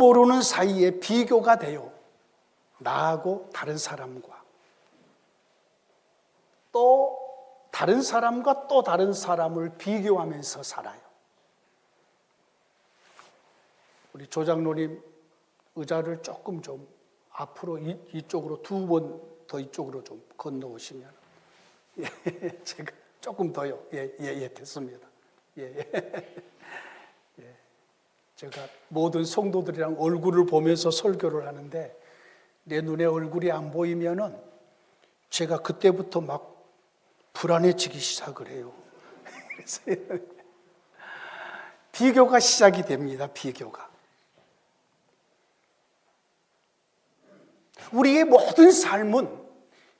모르는 사이에 비교가 돼요. 나하고 다른 사람과, 또 다른 사람과 또 다른 사람을 비교하면서 살아요. 우리 조장로님 의자를 조금 좀 앞으로 이쪽으로 2번 더 이쪽으로 좀 건너오시면, 예, 제가 조금 더요. 예, 됐습니다. 예. 제가 모든 성도들이랑 얼굴을 보면서 설교를 하는데 내 눈에 얼굴이 안 보이면은 제가 그때부터 막 불안해지기 시작을 해요. 그래서 비교가 시작이 됩니다. 비교가. 우리의 모든 삶은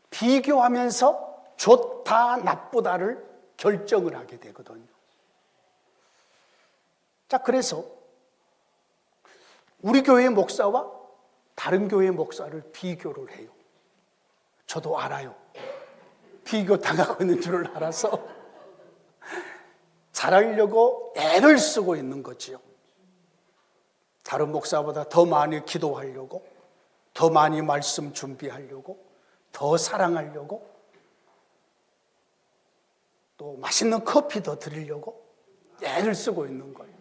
비교하면서 좋다, 나쁘다를 결정을 하게 되거든요. 자, 그래서 우리 교회 목사와 다른 교회 목사를 비교를 해요. 저도 알아요. 비교 당하고 있는 줄을 알아서 잘하려고 애를 쓰고 있는 거지요. 다른 목사보다 더 많이 기도하려고, 더 많이 말씀 준비하려고, 더 사랑하려고, 또 맛있는 커피 더 드리려고 애를 쓰고 있는 거예요.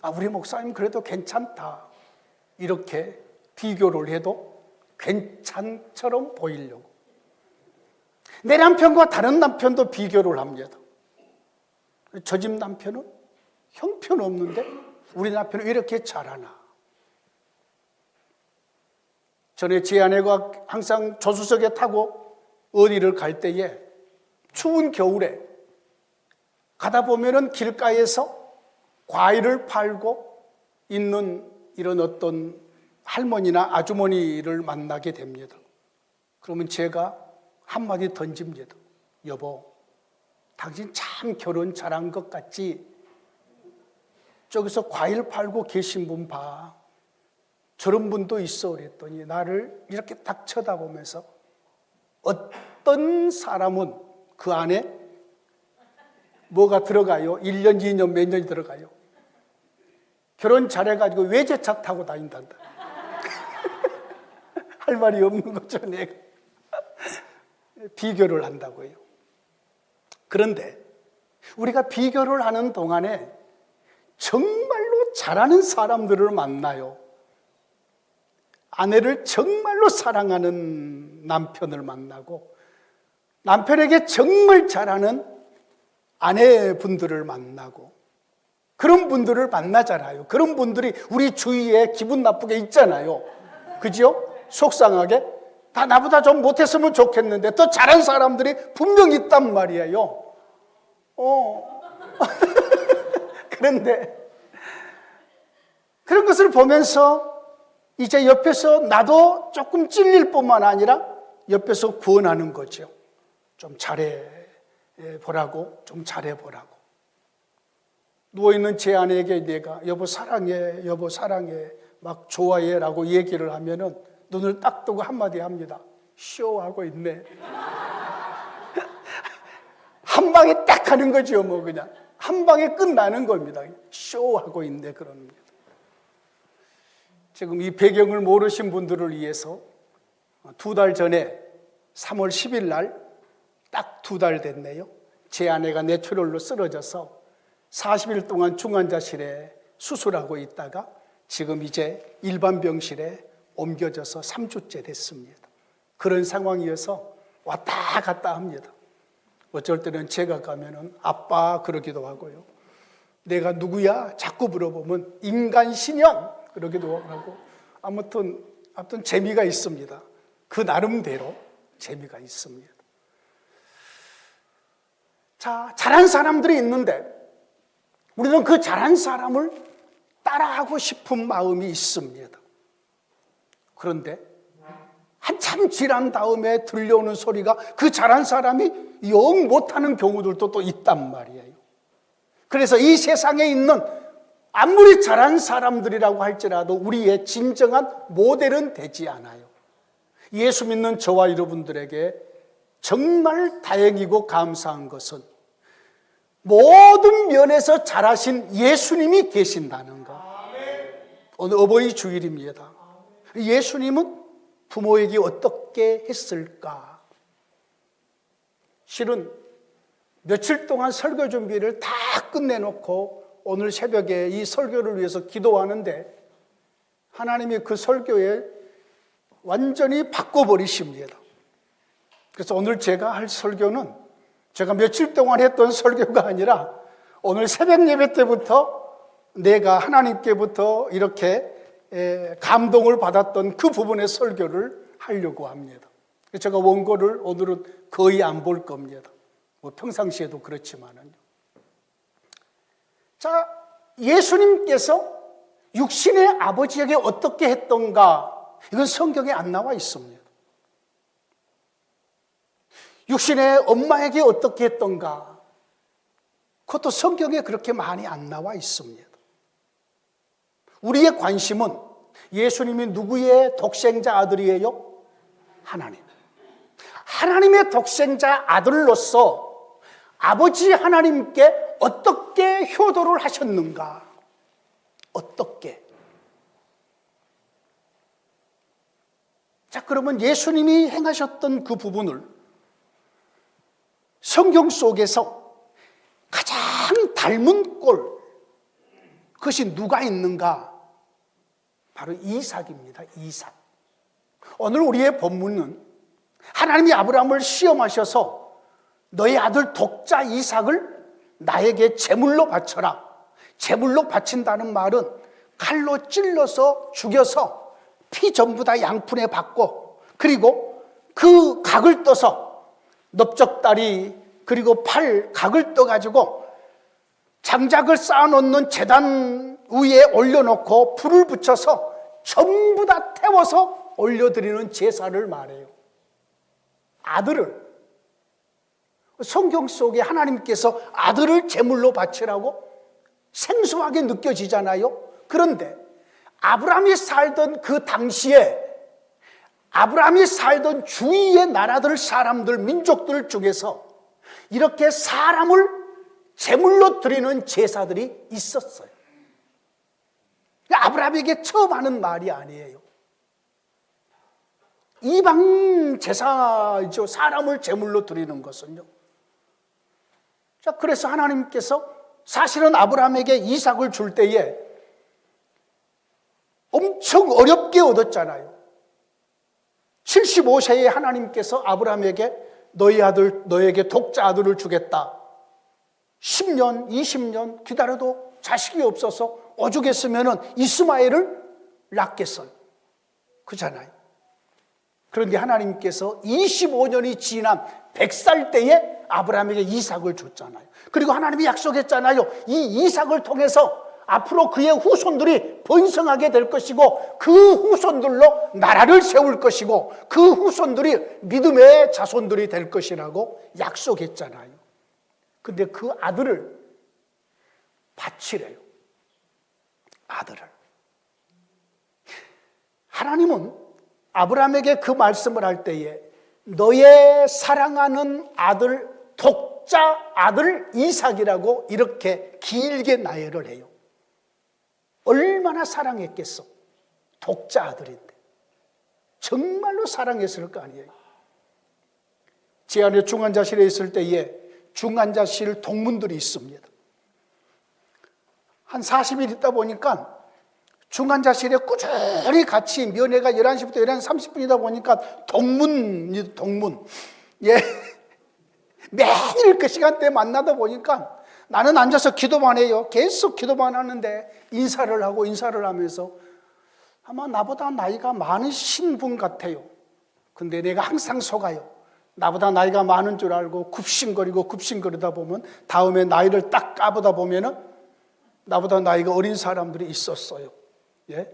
아, 우리 목사님 그래도 괜찮다. 이렇게 비교를 해도 괜찮처럼 보이려고. 내 남편과 다른 남편도 비교를 합니다. 저 집 남편은 형편없는데 우리 남편은 왜 이렇게 잘하나. 전에 제 아내가 항상 조수석에 타고 어디를 갈 때에 추운 겨울에 가다 보면은 길가에서 과일을 팔고 있는 이런 어떤 할머니나 아주머니를 만나게 됩니다. 그러면 제가 한마디 던집니다. 여보, 당신 참 결혼 잘한 것 같지? 저기서 과일 팔고 계신 분 봐. 저런 분도 있어. 그랬더니 나를 이렇게 딱 쳐다보면서 어떤 사람은 그 안에 뭐가 들어가요? 1년, 2년, 몇 년이 들어가요? 결혼 잘해가지고 외제차 타고 다닌단다. 할 말이 없는 거죠, 내가. 비교를 한다고요. 그런데 우리가 비교를 하는 동안에 정말로 잘하는 사람들을 만나요. 아내를 정말로 사랑하는 남편을 만나고, 남편에게 정말 잘하는 아내분들을 만나고, 그런 분들을 만나잖아요. 그런 분들이 우리 주위에 기분 나쁘게 있잖아요. 그죠? 속상하게. 다 나보다 좀 못했으면 좋겠는데 더 잘한 사람들이 분명히 있단 말이에요. 그런데 그런 것을 보면서 이제 옆에서 나도 조금 찔릴 뿐만 아니라 옆에서 구원하는 거죠. 좀 잘해보라고, 좀 잘해보라고. 누워있는 제 아내에게 내가 여보 사랑해, 여보 사랑해, 막 좋아해 라고 얘기를 하면은 눈을 딱 뜨고 한마디 합니다. 쇼하고 있네. 한 방에 딱 하는 거죠, 뭐 그냥. 한 방에 끝나는 겁니다. 쇼하고 있네, 그런 겁니다. 지금 이 배경을 모르신 분들을 위해서 2달 전에 3월 10일 날 딱 2달 됐네요. 제 아내가 뇌출혈로 쓰러져서 40일 동안 중환자실에 수술하고 있다가 지금 이제 일반 병실에 옮겨져서 3주째 됐습니다. 그런 상황이어서 왔다 갔다 합니다. 어쩔 때는 제가 가면은 아빠 그러기도 하고요. 내가 누구야? 자꾸 물어보면 인간 신형 그러기도 하고, 아무튼 재미가 있습니다. 그 나름대로 재미가 있습니다. 자, 잘한 사람들이 있는데 우리는 그 잘한 사람을 따라하고 싶은 마음이 있습니다. 그런데 한참 지난 다음에 들려오는 소리가 그 잘한 사람이 영 못하는 경우들도 또 있단 말이에요. 그래서 이 세상에 있는 아무리 잘한 사람들이라고 할지라도 우리의 진정한 모델은 되지 않아요. 예수 믿는 저와 여러분들에게 정말 다행이고 감사한 것은 모든 면에서 잘하신 예수님이 계신다는 것. 오늘 어버이 주일입니다. 예수님은 부모에게 어떻게 했을까? 실은 며칠 동안 설교 준비를 다 끝내놓고 오늘 새벽에 이 설교를 위해서 기도하는데 하나님이 그 설교에 완전히 바꿔버리십니다. 그래서 오늘 제가 할 설교는 제가 며칠 동안 했던 설교가 아니라 오늘 새벽 예배 때부터 내가 하나님께부터 이렇게 감동을 받았던 그 부분의 설교를 하려고 합니다. 제가 원고를 오늘은 거의 안 볼 겁니다. 뭐 평상시에도 그렇지만은요. 자, 예수님께서 육신의 아버지에게 어떻게 했던가, 이건 성경에 안 나와 있습니다. 육신의 엄마에게 어떻게 했던가, 그것도 성경에 그렇게 많이 안 나와 있습니다. 우리의 관심은 예수님이 누구의 독생자 아들이에요? 하나님. 하나님의 독생자 아들로서 아버지 하나님께 어떻게 효도를 하셨는가? 어떻게? 자, 그러면 예수님이 행하셨던 그 부분을 성경 속에서 가장 닮은 꼴, 그것이 누가 있는가? 바로 이삭입니다. 이삭. 오늘 우리의 본문은 하나님이 아브라함을 시험하셔서 너의 아들 독자 이삭을 나에게 제물로 바쳐라. 제물로 바친다는 말은 칼로 찔러서 죽여서 피 전부 다 양푼에 받고, 그리고 그 각을 떠서 넓적다리 그리고 팔 각을 떠가지고 장작을 쌓아놓는 제단 위에 올려놓고 불을 붙여서 전부 다 태워서 올려드리는 제사를 말해요. 아들을, 성경 속에 하나님께서 아들을 제물로 바치라고 생소하게 느껴지잖아요. 그런데 아브라함이 살던 그 당시에 아브라함이 살던 주위의 나라들, 사람들, 민족들 중에서 이렇게 사람을 제물로 드리는 제사들이 있었어요. 아브라함에게 처음 하는 말이 아니에요. 이방 제사죠. 사람을 제물로 드리는 것은요. 자, 그래서 하나님께서 사실은 아브라함에게 이삭을 줄 때에 엄청 어렵게 얻었잖아요. 75세에 하나님께서 아브라함에게 너희 아들, 너에게 독자 아들을 주겠다. 10년, 20년 기다려도 자식이 없어서 오죽했으면 이스마엘을 낳겠어요. 그잖아요. 그런데 하나님께서 25년이 지난 100살 때에 아브라함에게 이삭을 줬잖아요. 그리고 하나님이 약속했잖아요. 이 이삭을 통해서 앞으로 그의 후손들이 번성하게 될 것이고 그 후손들로 나라를 세울 것이고 그 후손들이 믿음의 자손들이 될 것이라고 약속했잖아요. 근데 그 아들을 바치래요. 아들을. 하나님은 아브라함에게 그 말씀을 할 때에 너의 사랑하는 아들, 독자 아들 이삭이라고 이렇게 길게 나열을 해요. 얼마나 사랑했겠어. 독자 아들인데. 정말로 사랑했을 거 아니에요. 제 안에 중환자실에 있을 때에 중환자실 동문들이 있습니다. 한 40일 있다 보니까 중환자실에 꾸준히 같이 면회가 11시부터 11시 30분이다 보니까 동문. 예. 매일 그 시간대에 만나다 보니까 나는 앉아서 기도만 해요. 계속 기도만 하는데 인사를 하면서 아마 나보다 나이가 많으신 분 같아요. 근데 내가 항상 속아요. 나보다 나이가 많은 줄 알고 굽신거리다 보면 다음에 나이를 딱 까보다 보면은 나보다 나이가 어린 사람들이 있었어요. 예?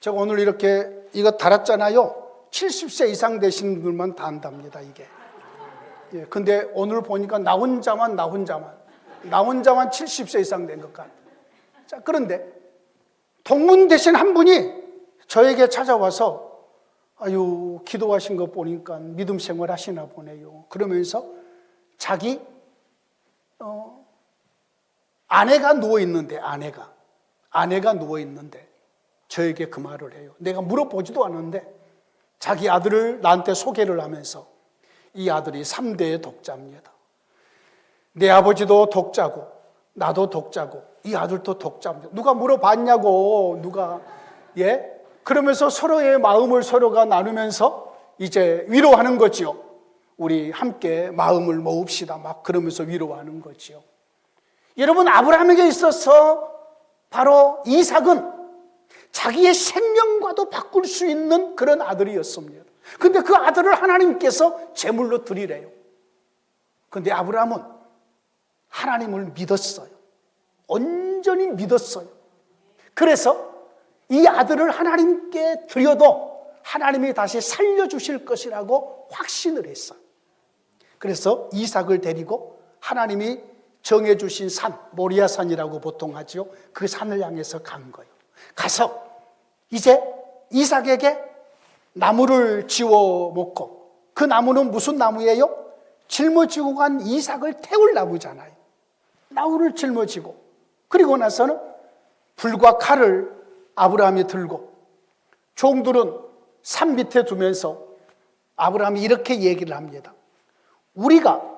제가 오늘 이렇게 이거 달았잖아요. 70세 이상 되신 분들만 다 안답니다, 이게. 예, 근데 오늘 보니까 나 혼자만 70세 이상 된 것 같아요. 자, 그런데 동문 되신 한 분이 저에게 찾아와서 아유, 기도하신 거 보니까 믿음 생활 하시나 보네요. 그러면서 자기 아내가 누워있는데 저에게 그 말을 해요. 내가 물어보지도 않았는데 자기 아들을 나한테 소개를 하면서 이 아들이 3대의 독자입니다. 내 아버지도 독자고 나도 독자고 이 아들도 독자입니다. 누가 물어봤냐고 누가 그러면서 서로의 마음을 서로가 나누면서 이제 위로하는 거지요. 우리 함께 마음을 모읍시다 막 그러면서 위로하는 거지요. 여러분, 아브라함에게 있어서 바로 이삭은 자기의 생명과도 바꿀 수 있는 그런 아들이었습니다. 근데 그 아들을 하나님께서 제물로 드리래요. 근데 아브라함은 하나님을 믿었어요. 온전히 믿었어요. 그래서 이 아들을 하나님께 드려도 하나님이 다시 살려주실 것이라고 확신을 했어요. 그래서 이삭을 데리고 하나님이 정해주신 산, 모리아산이라고 보통 하죠. 그 산을 향해서 간 거예요. 가서 이제 이삭에게 나무를 지워 먹고, 그 나무는 무슨 나무예요? 짊어지고 간 이삭을 태울 나무잖아요. 나무를 짊어지고, 그리고 나서는 불과 칼을 아브라함이 들고 종들은 산 밑에 두면서 아브라함이 이렇게 얘기를 합니다. 우리가,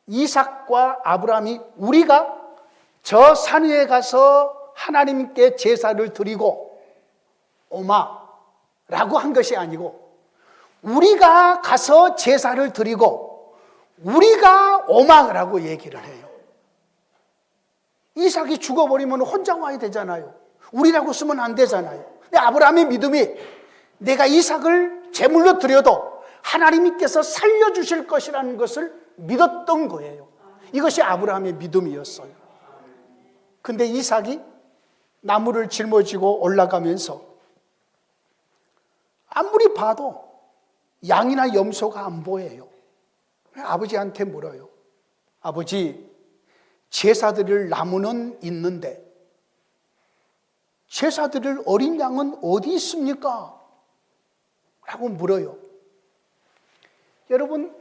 이삭과 아브라함이 우리가 저 산 위에 가서 하나님께 제사를 드리고 오마라고 한 것이 아니고, 우리가 가서 제사를 드리고 우리가 오마라고 얘기를 해요. 이삭이 죽어버리면 혼자 와야 되잖아요. 우리라고 쓰면 안 되잖아요. 근데 아브라함의 믿음이 내가 이삭을 제물로 드려도 하나님께서 살려주실 것이라는 것을 믿었던 거예요. 이것이 아브라함의 믿음이었어요. 근데 이삭이 나무를 짊어지고 올라가면서 아무리 봐도 양이나 염소가 안 보여요. 아버지한테 물어요. 아버지, 제사 드릴 나무는 있는데 제사 드릴 어린 양은 어디 있습니까? 라고 물어요. 여러분,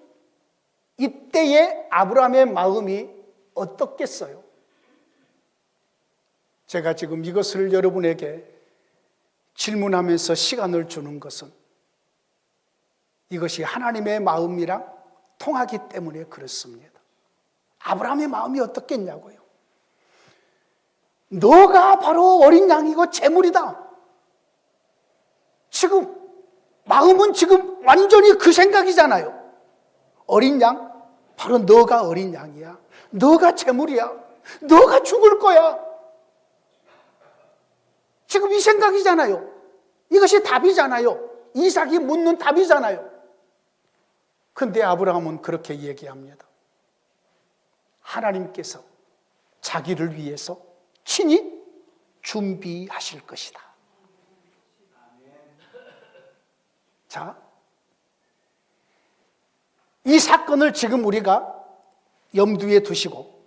이때의 아브라함의 마음이 어떻겠어요? 제가 지금 이것을 여러분에게 질문하면서 시간을 주는 것은 이것이 하나님의 마음이랑 통하기 때문에 그렇습니다. 아브라함의 마음이 어떻겠냐고요. 너가 바로 어린 양이고 제물이다. 지금 마음은 지금 완전히 그 생각이잖아요. 어린 양, 바로 너가 어린 양이야. 너가 제물이야. 너가 죽을 거야. 지금 이 생각이잖아요. 이것이 답이잖아요. 이삭이 묻는 답이잖아요. 근데 아브라함은 그렇게 얘기합니다. 하나님께서 자기를 위해서 친히 준비하실 것이다. 자, 이 사건을 지금 우리가 염두에 두시고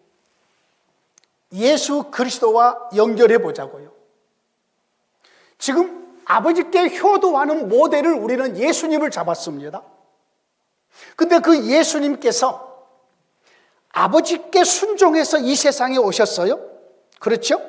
예수 그리스도와 연결해 보자고요. 지금 아버지께 효도하는 모델을 우리는 예수님을 잡았습니다. 근데 그 예수님께서 아버지께 순종해서 이 세상에 오셨어요. 그렇죠?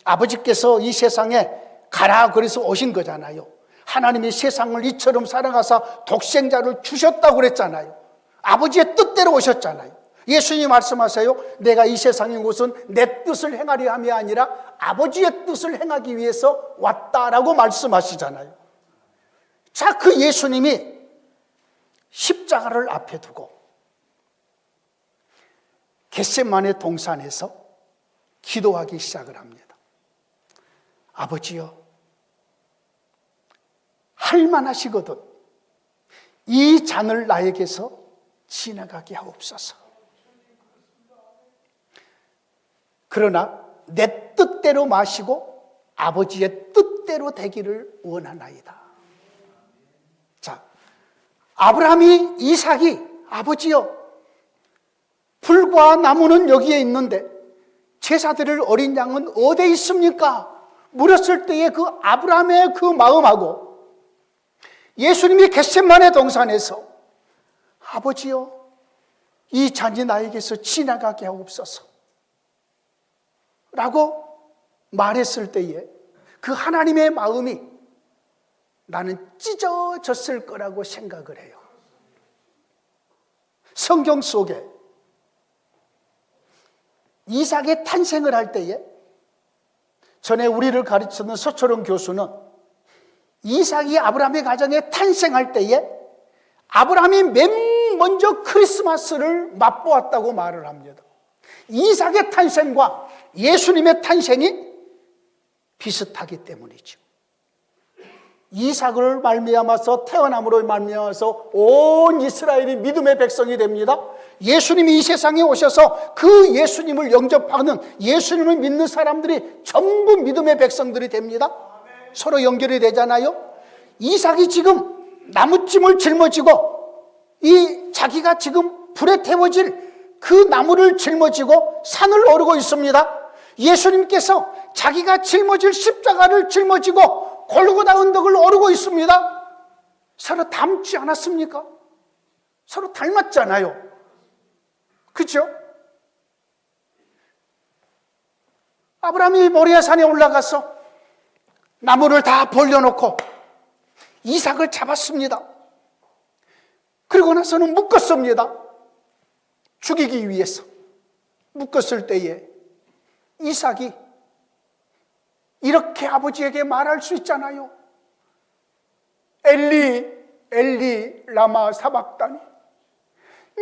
아버지께서 이 세상에 가라 그래서 오신 거잖아요. 하나님이 세상을 이처럼 사랑하사 독생자를 주셨다고 그랬잖아요. 아버지의 뜻대로 오셨잖아요. 예수님이 말씀하세요. 내가 이 세상에 온 것은 내 뜻을 행하려 함이 아니라 아버지의 뜻을 행하기 위해서 왔다라고 말씀하시잖아요. 자, 그 예수님이 십자가를 앞에 두고 겟세마네 동산에서 기도하기 시작을 합니다. 아버지여, 할만하시거든 이 잔을 나에게서 지나가게 하옵소서. 그러나 내 뜻대로 마시고 아버지의 뜻대로 되기를 원하나이다. 자, 아브라함이, 이삭이 아버지여, 불과 나무는 여기에 있는데 제사 드릴 어린 양은 어디에 있습니까? 물었을 때의 그 아브라함의 그 마음하고 예수님이 겟세마네 동산에서 아버지여, 이 잔이 나에게서 지나가게 하옵소서 라고 말했을 때에 그 하나님의 마음이 나는 찢어졌을 거라고 생각을 해요. 성경 속에 이삭의 탄생을 할 때에 전에 우리를 가르쳤던 서초롱 교수는 이삭이 아브라함의 가정에 탄생할 때에 아브라함이 맨 먼저 크리스마스를 맛보았다고 말을 합니다. 이삭의 탄생과 예수님의 탄생이 비슷하기 때문이죠. 이삭을 말미암아서 태어남으로 말미암아서 온 이스라엘이 믿음의 백성이 됩니다. 예수님이 이 세상에 오셔서 그 예수님을 영접하는, 예수님을 믿는 사람들이 전부 믿음의 백성들이 됩니다. 서로 연결이 되잖아요. 이삭이 지금 나무찜을 짊어지고 이 자기가 지금 불에 태워질 그 나무를 짊어지고 산을 오르고 있습니다. 예수님께서 자기가 짊어질 십자가를 짊어지고 골고다 언덕을 오르고 있습니다. 서로 닮지 않았습니까? 서로 닮았잖아요. 그렇죠? 아브라함이 모리아산에 올라가서 나무를 다 벌려놓고 이삭을 잡았습니다. 그리고 나서는 묶었습니다. 죽이기 위해서 묶었을 때에 이삭이 이렇게 아버지에게 말할 수 있잖아요. 엘리 엘리 라마 사박다니,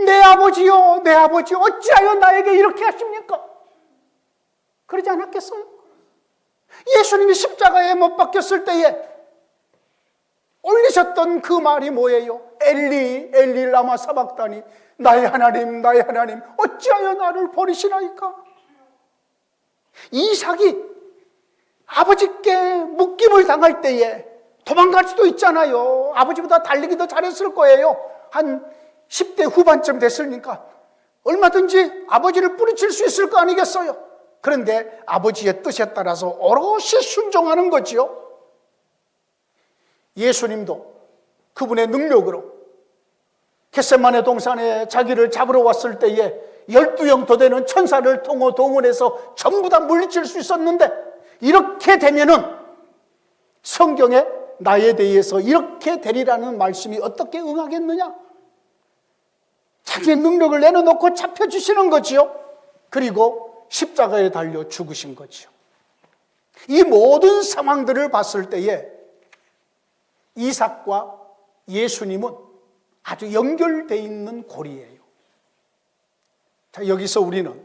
내 아버지요 내 아버지 어찌하여 나에게 이렇게 하십니까? 그러지 않았겠어요? 예수님이 십자가에 못 박혔을 때에 올리셨던 그 말이 뭐예요? 엘리 엘리 라마 사박다니, 나의 하나님 나의 하나님 어찌하여 나를 버리시나이까? 이삭이 아버지께 묶임을 당할 때에 도망갈 수도 있잖아요. 아버지보다 달리기도 잘했을 거예요. 한 10대 후반쯤 됐으니까 얼마든지 아버지를 뿌리칠 수 있을 거 아니겠어요? 그런데 아버지의 뜻에 따라서 오롯이 순종하는 거지요. 예수님도 그분의 능력으로 겟세마네 동산에 자기를 잡으러 왔을 때에 12형 더 되는 천사를 동원해서 전부 다 물리칠 수 있었는데, 이렇게 되면은 성경에 나에 대해서 이렇게 되리라는 말씀이 어떻게 응하겠느냐? 자기의 능력을 내려놓고 잡혀주시는 거지요. 그리고 십자가에 달려 죽으신 거지요. 이 모든 상황들을 봤을 때에 이삭과 예수님은 아주 연결되어 있는 고리예요. 자, 여기서 우리는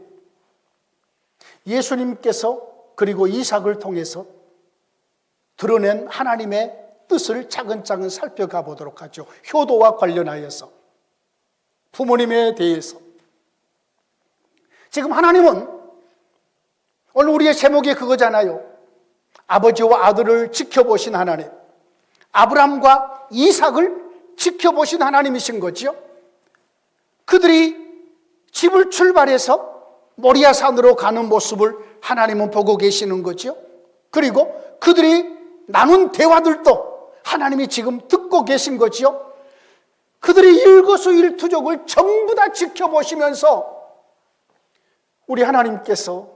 예수님께서 그리고 이삭을 통해서 드러낸 하나님의 뜻을 차근차근 살펴가 보도록 하죠. 효도와 관련하여서, 부모님에 대해서. 지금 하나님은 오늘 우리의 제목이 그거잖아요. 아버지와 아들을 지켜보신 하나님, 아브람과 이삭을 지켜보신 하나님이신 거지요. 그들이 집을 출발해서 모리아산으로 가는 모습을 하나님은 보고 계시는 거죠. 그리고 그들이 나눈 대화들도 하나님이 지금 듣고 계신 거지요. 그들이 일거수일투족을 전부 다 지켜보시면서 우리 하나님께서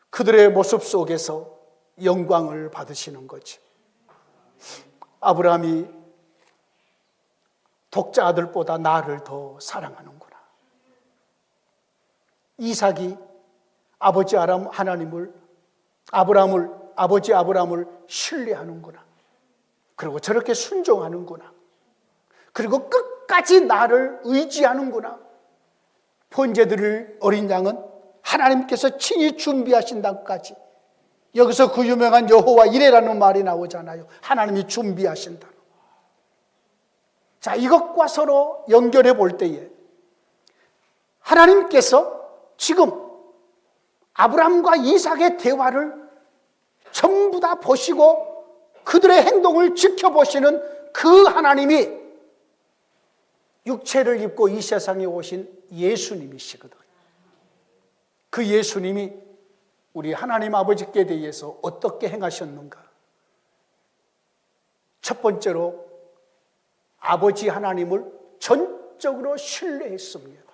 그들의 모습 속에서 영광을 받으시는 거죠. 아브라함이 독자 아들보다 나를 더 사랑하는구나. 이삭이 아버지 아버지 아브라함을 신뢰하는구나. 그리고 저렇게 순종하는구나. 그리고 끝까지 나를 의지하는구나. 번제드릴 어린 양은 하나님께서 친히 준비하신다까지. 여기서 그 유명한 여호와 이레라는 말이 나오잖아요. 하나님이 준비하신다. 자, 이것과 서로 연결해 볼 때에 하나님께서 지금 아브라함과 이삭의 대화를 전부 다 보시고 그들의 행동을 지켜보시는 그 하나님이 육체를 입고 이 세상에 오신 예수님이시거든. 그 예수님이 우리 하나님 아버지께 대해서 어떻게 행하셨는가? 첫 번째로 아버지 하나님을 전적으로 신뢰했습니다.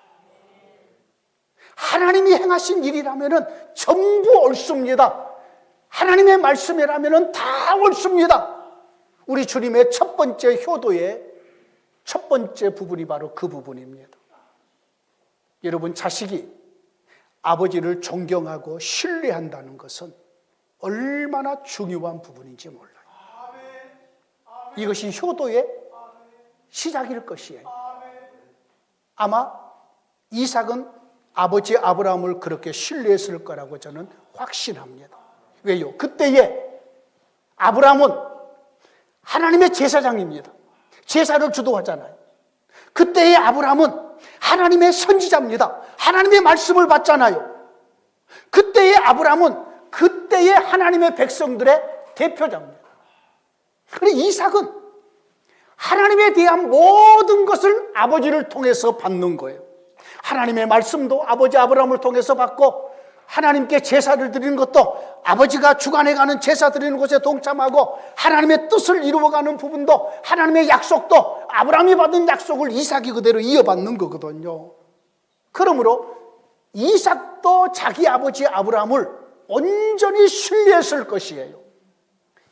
하나님이 행하신 일이라면 전부 옳습니다. 하나님의 말씀이라면 다 옳습니다. 우리 주님의 첫 번째 효도의 첫 번째 부분이 바로 그 부분입니다. 여러분, 자식이 아버지를 존경하고 신뢰한다는 것은 얼마나 중요한 부분인지 몰라요. 이것이 효도의 시작일 것이에요. 아마 이삭은 아버지 아브라함을 그렇게 신뢰했을 거라고 저는 확신합니다. 왜요? 그때에 아브라함은 하나님의 제사장입니다. 제사를 주도하잖아요. 그때의 아브라함은 하나님의 선지자입니다. 하나님의 말씀을 받잖아요. 그때의 아브라함은 그때의 하나님의 백성들의 대표자입니다. 그런데 이삭은 하나님에 대한 모든 것을 아버지를 통해서 받는 거예요. 하나님의 말씀도 아버지 아브라함을 통해서 받고, 하나님께 제사를 드리는 것도 아버지가 주관해가는 제사 드리는 곳에 동참하고, 하나님의 뜻을 이루어가는 부분도, 하나님의 약속도 아브라함이 받은 약속을 이삭이 그대로 이어받는 거거든요. 그러므로 이삭도 자기 아버지 아브라함을 온전히 신뢰했을 것이에요.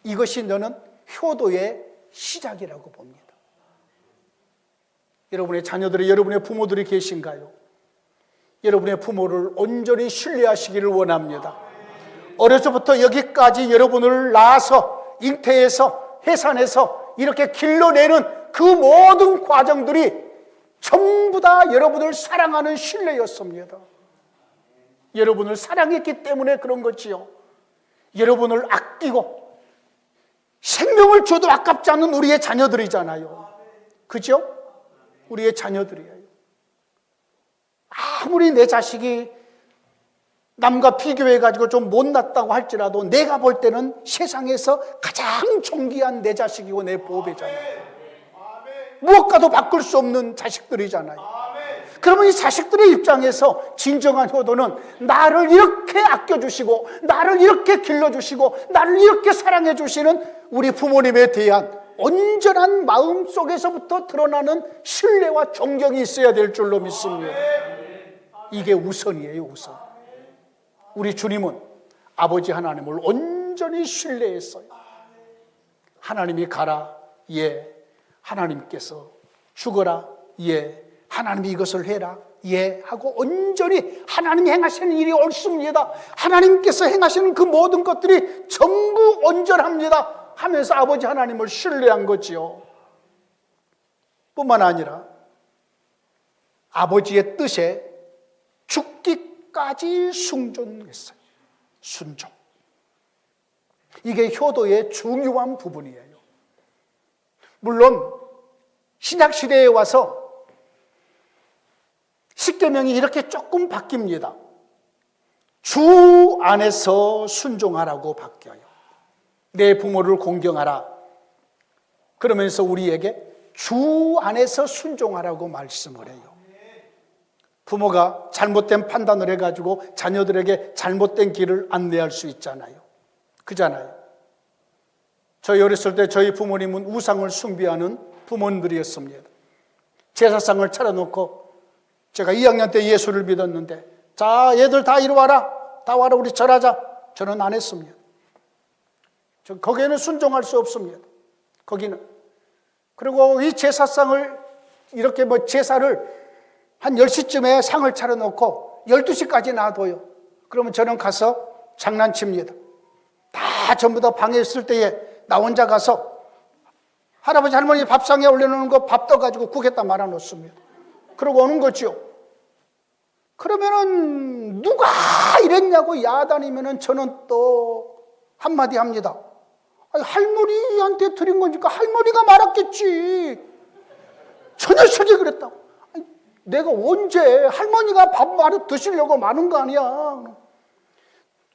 이것이 저는 효도의 시작이라고 봅니다. 여러분의 자녀들이, 여러분의 부모들이 계신가요? 여러분의 부모를 온전히 신뢰하시기를 원합니다. 어려서부터 여기까지 여러분을 낳아서 잉태해서 해산해서 이렇게 길러내는 그 모든 과정들이 전부 다 여러분을 사랑하는 신뢰였습니다. 여러분을 사랑했기 때문에 그런 거지요. 여러분을 아끼고 생명을 줘도 아깝지 않은 우리의 자녀들이잖아요. 그죠? 우리의 자녀들이에요. 아무리 내 자식이 남과 비교해가지고 좀 못났다고 할지라도 내가 볼 때는 세상에서 가장 존귀한 내 자식이고 내 보배잖아요. 무엇과도 바꿀 수 없는 자식들이잖아요. 그러면 이 자식들의 입장에서 진정한 효도는 나를 이렇게 아껴주시고, 나를 이렇게 길러주시고, 나를 이렇게 사랑해주시는 우리 부모님에 대한 온전한 마음 속에서부터 드러나는 신뢰와 존경이 있어야 될 줄로 믿습니다. 이게 우선이에요, 우선. 우리 주님은 아버지 하나님을 온전히 신뢰했어요. 하나님이 가라, 예. 하나님께서 죽어라, 예. 하나님이 이것을 해라, 예. 하고 온전히 하나님이 행하시는 일이 옳습니다. 하나님께서 행하시는 그 모든 것들이 전부 온전합니다 하면서 아버지 하나님을 신뢰한 거지요. 뿐만 아니라 아버지의 뜻에 죽기까지 순종했어요. 순종. 이게 효도의 중요한 부분이에요. 물론 신약시대에 와서 십계명이 이렇게 조금 바뀝니다. 주 안에서 순종하라고 바뀌어요. 내 부모를 공경하라. 그러면서 우리에게 주 안에서 순종하라고 말씀을 해요. 부모가 잘못된 판단을 해가지고 자녀들에게 잘못된 길을 안내할 수 있잖아요. 그잖아요. 저희 어렸을 때 저희 부모님은 우상을 숭배하는 부모님들이었습니다. 제사상을 차려놓고 제가 2학년 때 예수를 믿었는데, 자, 얘들 다 이리 와라. 다 와라, 우리 절하자. 저는 안 했습니다. 거기에는 순종할 수 없습니다. 거기는. 그리고 이 제사상을 이렇게 제사를 한 10시쯤에 상을 차려놓고 12시까지 놔둬요. 그러면 저는 가서 장난칩니다. 다 전부 다 방에 있을 때에 나 혼자 가서 할아버지 할머니 밥상에 올려놓는 거 밥 떠가지고 국에다 말아놓습니다. 그러고 오는 거죠. 그러면은 누가 이랬냐고 야단이면은 저는 또 한마디 합니다. 아니, 할머니한테 드린 거니까 할머니가 말았겠지. 저 녀석이 그랬다고. 아니, 내가 언제 할머니가 밥 말아 드시려고 많은 거 아니야.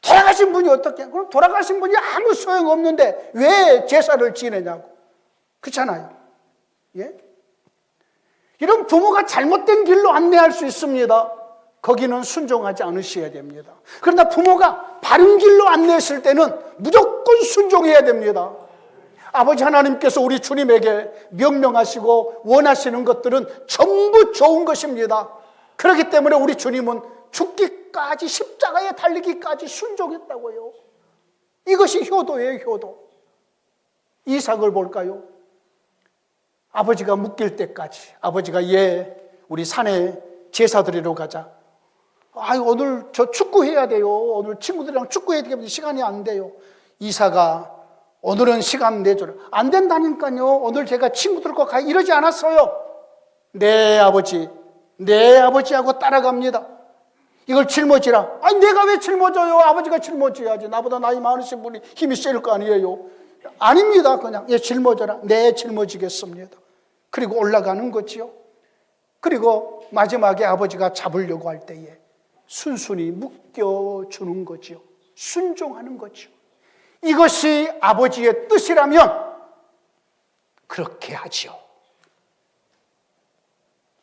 돌아가신 분이 어떻게? 그럼 돌아가신 분이 아무 소용 없는데 왜 제사를 지내냐고. 그렇잖아요. 예? 이런 부모가 잘못된 길로 안내할 수 있습니다. 거기는 순종하지 않으셔야 됩니다. 그러나 부모가 바른 길로 안내했을 때는 무조건 순종해야 됩니다. 아버지 하나님께서 우리 주님에게 명령하시고 원하시는 것들은 전부 좋은 것입니다. 그렇기 때문에 우리 주님은 죽기까지, 십자가에 달리기까지 순종했다고요. 이것이 효도예요, 효도. 이삭을 볼까요? 아버지가 묶일 때까지 아버지가 우리 산에 제사 드리러 가자. 오늘 저 축구해야 돼요. 오늘 친구들이랑 축구해야 되기 때문에 시간이 안 돼요. 이삭아, 오늘은 시간 내줘라. 안 된다니까요. 오늘 제가 친구들과 가 이러지 않았어요. 네 아버지, 네 아버지하고 따라갑니다. 이걸 짊어지라. 내가 왜 짊어져요? 아버지가 짊어져야지. 나보다 나이 많으신 분이 힘이 셀 거 아니에요. 아닙니다. 그냥 짊어져라. 네, 짊어지겠습니다. 그리고 올라가는 거지요. 그리고 마지막에 아버지가 잡으려고 할 때에 순순히 묶여주는 거지요. 순종하는 거지요. 이것이 아버지의 뜻이라면 그렇게 하지요.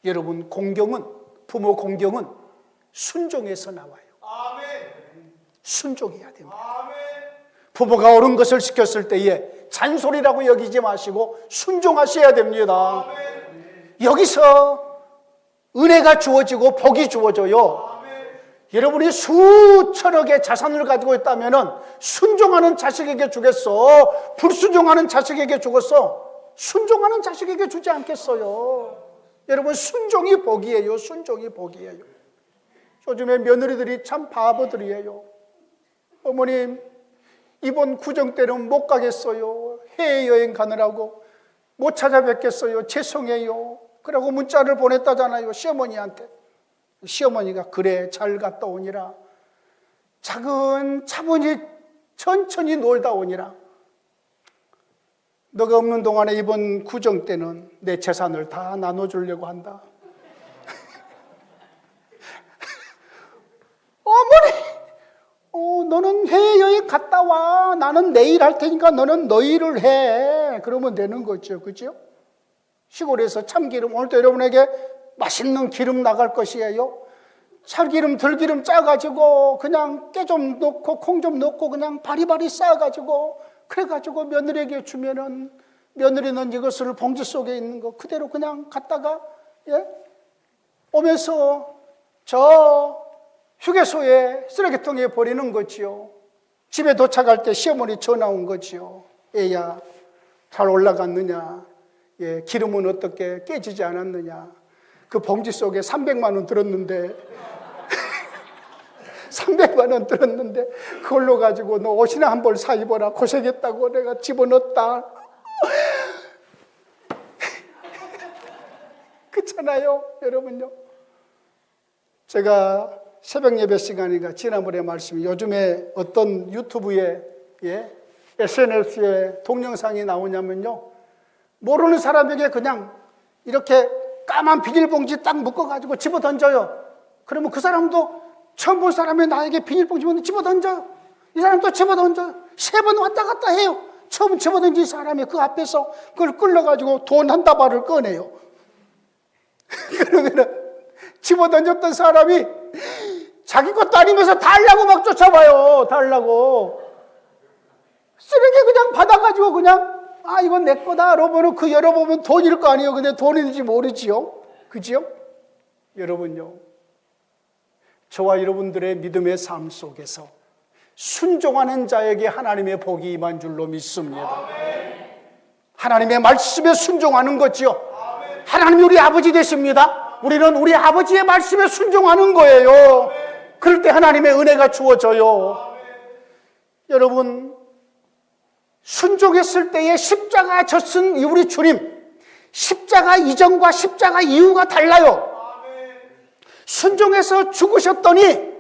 여러분, 공경은, 부모 공경은 순종에서 나와요. 순종해야 됩니다. 부모가 옳은 것을 시켰을 때에 잔소리라고 여기지 마시고 순종하셔야 됩니다. 여기서 은혜가 주어지고 복이 주어져요. 여러분이 수천억의 자산을 가지고 있다면 순종하는 자식에게 주겠어? 불순종하는 자식에게 주겠어? 순종하는 자식에게 주지 않겠어요? 여러분, 순종이 복이에요. 순종이 복이에요. 요즘에 며느리들이 참 바보들이에요. 어머님, 이번 구정 때는 못 가겠어요. 해외여행 가느라고 못 찾아뵙겠어요. 죄송해요. 그러고 문자를 보냈다잖아요, 시어머니한테. 시어머니가 그래, 잘 갔다 오니라. 차분히 천천히 놀다 오니라. 너가 없는 동안에 이번 구정 때는 내 재산을 다 나눠주려고 한다. 어머니, 너는 해외여행 갔다 와. 나는 내일 할 테니까 너는 너희를 해. 그러면 되는 거죠. 그죠? 시골에서 참기름, 오늘도 여러분에게 맛있는 기름 나갈 것이에요. 참기름, 들기름 짜가지고 그냥 깨 좀 넣고 콩 좀 넣고 그냥 바리바리 싸가지고 그래가지고 며느리에게 주면은 며느리는 이것을 봉지 속에 있는 거 그대로 그냥 갖다가 오면서 저 휴게소에 쓰레기통에 버리는 거지요. 집에 도착할 때 시어머니 전화 온 거지요. 애야, 잘 올라갔느냐? 기름은 어떻게 깨지지 않았느냐? 그 봉지 속에 300만 원 들었는데 300만 원 들었는데 그걸로 가지고 너 옷이나 한 벌 사 입어라. 고생했다고 내가 집어넣었다. 그렇잖아요, 여러분요. 제가 새벽 예배 시간이니까 지난번에 말씀이 요즘에 어떤 유튜브에 SNS에 동영상이 나오냐면요, 모르는 사람에게 그냥 이렇게 까만 비닐봉지 딱 묶어가지고 집어 던져요. 그러면 그 사람도 처음 본 사람이 나에게 비닐봉지 집어 던져요. 이 사람도 집어 던져요. 3번 왔다 갔다 해요. 처음 집어 던진 사람이 그 앞에서 그걸 끌려가지고 돈 한 다발을 꺼내요. 그러면은 집어 던졌던 사람이 자기 것도 아니면서 달라고 막 쫓아봐요. 달라고. 쓰레기 그냥 받아가지고 그냥 이건 내 거다. 여러분은 그 열어보면 돈일 거 아니에요. 근데 돈인지 모르지요. 그지요? 여러분요, 저와 여러분들의 믿음의 삶 속에서 순종하는 자에게 하나님의 복이 임한 줄로 믿습니다. 하나님의 말씀에 순종하는 거지요. 하나님이 우리 아버지 되십니다. 우리는 우리 아버지의 말씀에 순종하는 거예요. 그럴 때 하나님의 은혜가 주어져요. 여러분, 순종했을 때의 십자가 졌은 우리 주님, 십자가 이전과 십자가 이후가 달라요. 순종해서 죽으셨더니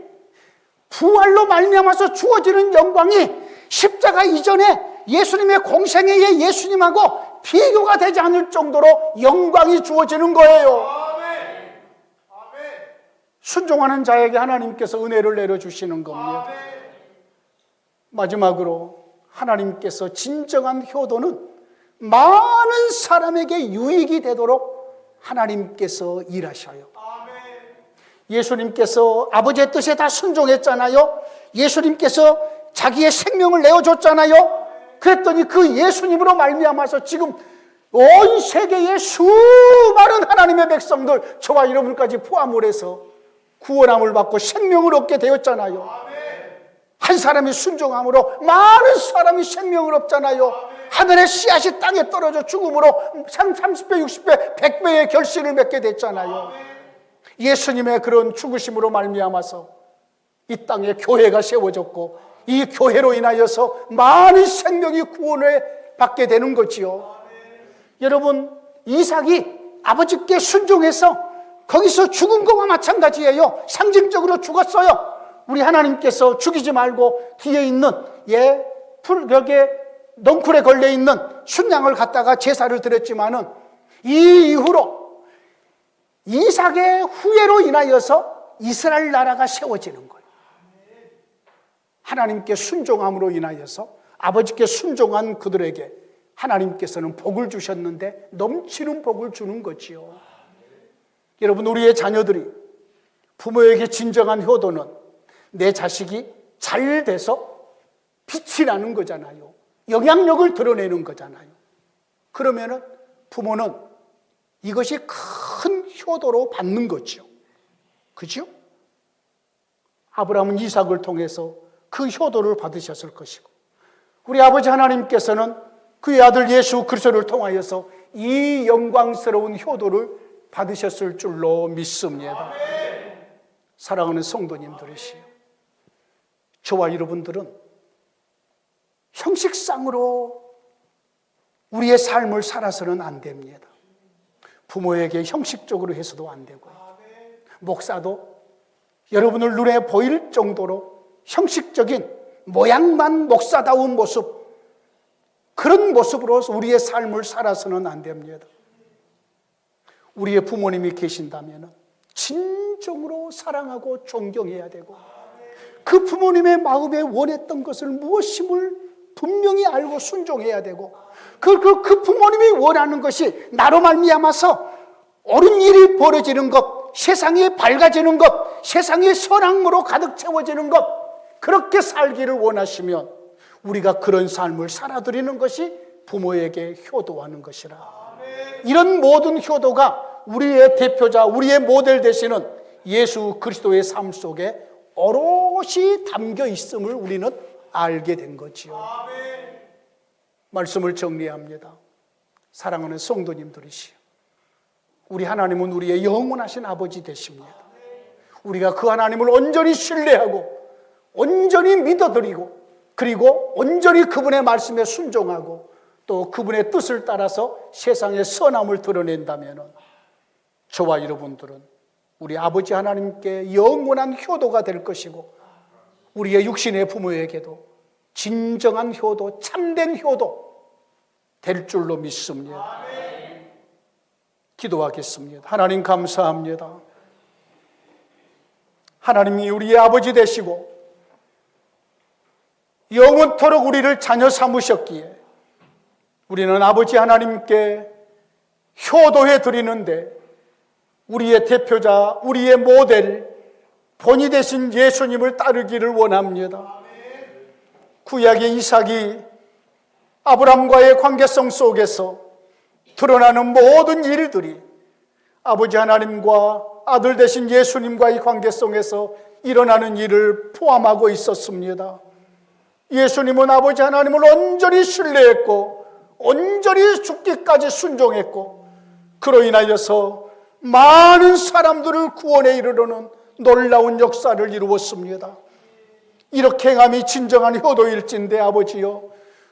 부활로 말미암아서 주어지는 영광이 십자가 이전에 예수님의 공생애의 예수님하고 비교가 되지 않을 정도로 영광이 주어지는 거예요. 순종하는 자에게 하나님께서 은혜를 내려주시는 겁니다. 마지막으로 하나님께서 진정한 효도는 많은 사람에게 유익이 되도록 하나님께서 일하셔요. 예수님께서 아버지의 뜻에 다 순종했잖아요. 예수님께서 자기의 생명을 내어줬잖아요. 그랬더니 그 예수님으로 말미암아서 지금 온 세계의 수많은 하나님의 백성들, 저와 여러분까지 포함을 해서 구원함을 받고 생명을 얻게 되었잖아요. 한 사람이 순종함으로 많은 사람이 생명을 얻잖아요. 하늘의 씨앗이 땅에 떨어져 죽음으로 30배, 60배, 100배의 결실을 맺게 됐잖아요. 예수님의 그런 죽으심으로 말미암아서 이 땅에 교회가 세워졌고 이 교회로 인하여서 많은 생명이 구원을 받게 되는 거지요. 여러분, 이삭이 아버지께 순종해서 거기서 죽은 것과 마찬가지예요. 상징적으로 죽었어요. 우리 하나님께서 죽이지 말고 뒤에 있는 벽에 넝쿨에 걸려있는 순양을 갖다가 제사를 드렸지만은 이 이후로 이삭의 후예로 인하여서 이스라엘 나라가 세워지는 거예요. 하나님께 순종함으로 인하여서 아버지께 순종한 그들에게 하나님께서는 복을 주셨는데 넘치는 복을 주는 거지요. 여러분, 우리의 자녀들이 부모에게 진정한 효도는 내 자식이 잘 돼서 빛이 나는 거잖아요. 영향력을 드러내는 거잖아요. 그러면은 부모는 이것이 큰 효도로 받는 거죠. 그죠? 아브라함은 이삭을 통해서 그 효도를 받으셨을 것이고, 우리 아버지 하나님께서는 그의 아들 예수 그리스도를 통하여서 이 영광스러운 효도를 받으셨을 줄로 믿습니다. 사랑하는 성도님들이시여, 저와 여러분들은 형식상으로 우리의 삶을 살아서는 안 됩니다. 부모에게 형식적으로 해서도 안 되고요. 목사도 여러분을 눈에 보일 정도로 형식적인 모양만 목사다운 모습, 그런 모습으로 우리의 삶을 살아서는 안 됩니다. 우리의 부모님이 계신다면 진정으로 사랑하고 존경해야 되고, 그 부모님의 마음에 원했던 것을 무엇임을 분명히 알고 순종해야 되고, 그 부모님이 원하는 것이 나로 말미암아서 옳은 일이 벌어지는 것, 세상이 밝아지는 것, 세상이 선함으로 가득 채워지는 것, 그렇게 살기를 원하시면 우리가 그런 삶을 살아드리는 것이 부모에게 효도하는 것이라. 이런 모든 효도가 우리의 대표자, 우리의 모델 되시는 예수 그리스도의 삶 속에 오롯이 담겨 있음을 우리는 알게 된 거지요. 말씀을 정리합니다. 사랑하는 성도님들이시여, 우리 하나님은 우리의 영원하신 아버지 되십니다. 우리가 그 하나님을 온전히 신뢰하고 온전히 믿어드리고, 그리고 온전히 그분의 말씀에 순종하고 또 그분의 뜻을 따라서 세상의 선함을 드러낸다면 저와 여러분들은 우리 아버지 하나님께 영원한 효도가 될 것이고, 우리의 육신의 부모에게도 진정한 효도, 참된 효도 될 줄로 믿습니다. 기도하겠습니다. 하나님 감사합니다. 하나님이 우리의 아버지 되시고 영원토록 우리를 자녀 삼으셨기에 우리는 아버지 하나님께 효도해 드리는데 우리의 대표자, 우리의 모델, 본이 되신 예수님을 따르기를 원합니다. 구약의 이삭이 아브람과의 관계성 속에서 드러나는 모든 일들이 아버지 하나님과 아들 되신 예수님과의 관계성에서 일어나는 일을 포함하고 있었습니다. 예수님은 아버지 하나님을 온전히 신뢰했고 온전히 죽기까지 순종했고, 그로 인하여서 많은 사람들을 구원에 이르르는 놀라운 역사를 이루었습니다. 이렇게 행함이 진정한 효도일진데 아버지여,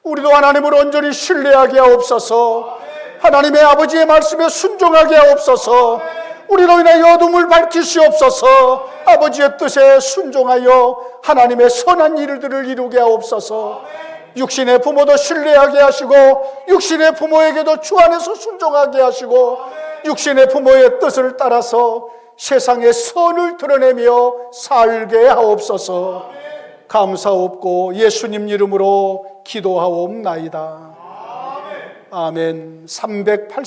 우리도 하나님을 온전히 신뢰하게 하옵소서. 하나님의 아버지의 말씀에 순종하게 하옵소서. 우리로 인하여 어둠을 밝히시옵소서. 아버지의 뜻에 순종하여 하나님의 선한 일들을 이루게 하옵소서. 육신의 부모도 신뢰하게 하시고 육신의 부모에게도 주 안에서 순종하게 하시고 육신의 부모의 뜻을 따라서 세상의 선을 드러내며 살게 하옵소서. 감사옵고 예수님 이름으로 기도하옵나이다. 아멘. 380